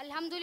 الحمد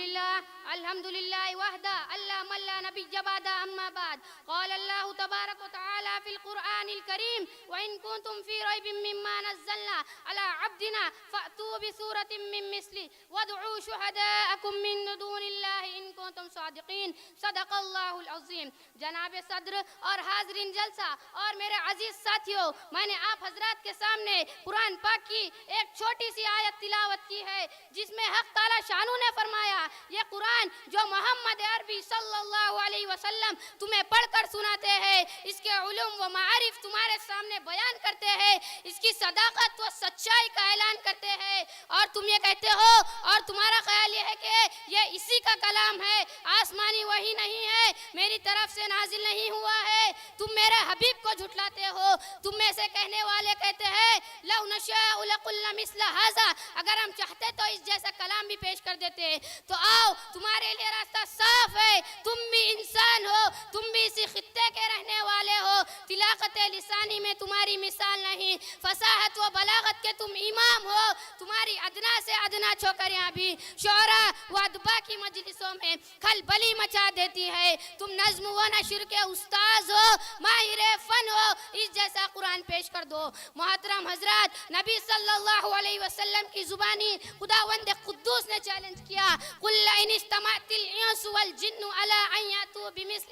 لله وحده الله من لا نبي بعده أما بعد. قال الله تبارك وتعالى في القرآن الكريم: وإن كنتم في ريب مما نزلنا على عبدنا فأتوا بسورة من مثله وادعوا شهداءكم من دون الله إن كنتم صادقين. صدق اللہ العظیم. جناب صدر اور حاضرین جلسہ اور میرے عزیز ساتھیوں، میں نے آپ حضرات کے سامنے قرآن پاک کی ایک چھوٹی سی آیت تلاوت کی ہے جس میں حق تعالی شانو نے فرمایا یہ قرآن جو محمد عربی صلی اللہ علیہ وسلم تمہیں پڑھ کر سناتے ہیں، اس کے علوم و معارف تمہارے سامنے بیان کرتے ہیں، اس کی صداقت و سچائی کا اعلان کرتے ہیں، اور تم یہ کہتے ہو اور تمہارا خیال یہ ہے کہ یہ اسی کا کلام ہے، آسمانی وحی نہیں ہے، میری طرف سے نازل نہیں ہوا ہے. تم میرے حبیب کو جھٹلاتے ہو. تم میں سے کہنے والے کہتے ہیں لو نشاء لقلنا مثل هذا، اگر ہم چاہتے تو اس جیسا کلام بھی پیش کر دیتے. تو آؤ، تمہارے لیے راستہ صاف ہے، تم بھی انسان ہو، تم بھی اسی خطے کے رہنے والے ہو. طلاقت لسانی میں تمہاری مثال نہیں، فصاحت و بلاغت کے تم امام ہو. تمہاری ادنا سے ادنا چھوکریاں بھی شعراء و ادبا کی مجلسوں میں کھلبلی مچا دیتی ہے. تم نظم و نشر کے استاذ ہو، ماہر فن ہو، اس جیسا قرآن پیش کر دو. محترم حضرات، نبی صلی اللہ علیہ وسلم کی زبانی خداوند قدوس نے چیلنج کیا: قل لئن اجتمعت الانس والجن على ان ياتوا بمثل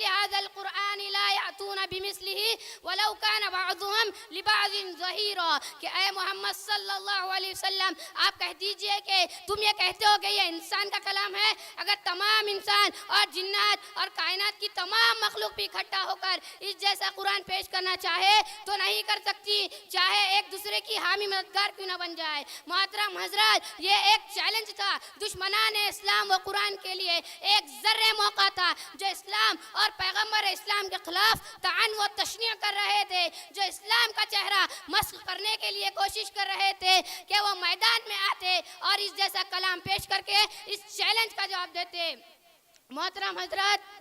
هذا القرآن لا يأتون بمثله ولو كان بعضهم لبعض ظهيرا. کہ اے محمد صلی اللہ علیہ وسلم آپ کہہ دیجئے کہ تم یہ کہتے ہو کہ یہ انسان کا کلام ہے، اگر تمام انسان اور جنات اور کائنات کی تمام مخلوق بھی اکٹھا ہو کر اس جیسا قرآن پیش کرنا چاہے تو نہیں کر سکتی، چاہے ایک دوسرے کی حامی مددگار کیوں نہ بن جائے. محترم حضرات، یہ ایک چیلنج تھا دشمنان اسلام و قرآن کے لیے، ایک ذرے موقع تھا جو اسلام اور پیغمبر اسلام کے خلاف طعن و تشنیع کر رہے تھے، جو اسلام کا چہرہ مسخ کرنے کے لیے کوشش کر رہے تھے کہ وہ میدان میں آتے اور اس جیسا کلام پیش کر کے اس چیلنج کا جواب دیتے. محترم حضرات،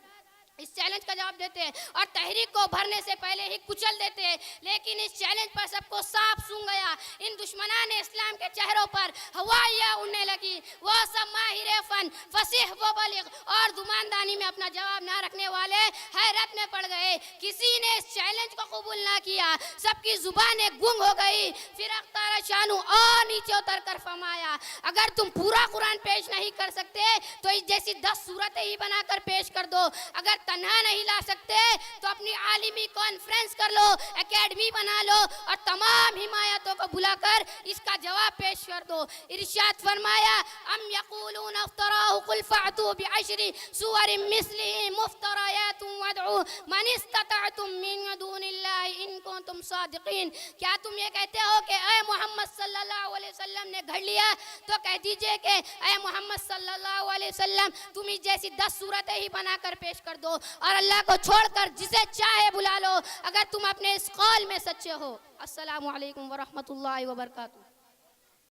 اس چیلنج کا جواب دیتے اور تحریک کو بھرنے سے پہلے ہی کچل دیتے. لیکن اس چیلنج پر سب کو صاف سون گیا. ان دشمنان اسلام کے چہروں پر ہوائیاں اڑنے لگی. وہ سب ماہر فن، فصیح و بلیغ اور زباندانی میں اپنا جواب نہ رکھنے والے حیرت میں پڑ گئے. کسی نے اس چیلنج کو قبول نہ کیا، سب کی زبانیں گنگ ہو گئی. پھر اختار شانو اور نیچے اتر کر فرمایا: اگر تم پورا قرآن پیش نہیں کر سکتے تو اس جیسی 10 صورتیں ہی بنا کر پیش کر دو. اگر تنہا نہیں لا سکتے تو اپنی عالمی کانفرنس کر لو، اکیڈمی بنا لو اور تمام حمایتوں کو بلا کر اس کا جواب پیش کر دو. ارشاد فرمایا: ام یقولون افتراہ قل فأتوا بعشر سور مثله مفتریات وادعوا من استطعتم من دون اللہ ان کنتم صادقین. کیا تم یہ کہتے ہو کہ اے محمد صلی اللہ علیہ وسلم نے گھڑ لیا؟ تو کہہ دیجئے کہ اے محمد صلی اللہ علیہ وسلم تم اس جیسی 10 صورتیں ہی بنا کر پیش کر دو اور اللہ کو چھوڑ کر جسے چاہے بلا لو اگر تم اپنے اس قول میں سچے ہو. السلام علیکم ورحمۃ اللہ وبرکاتہ.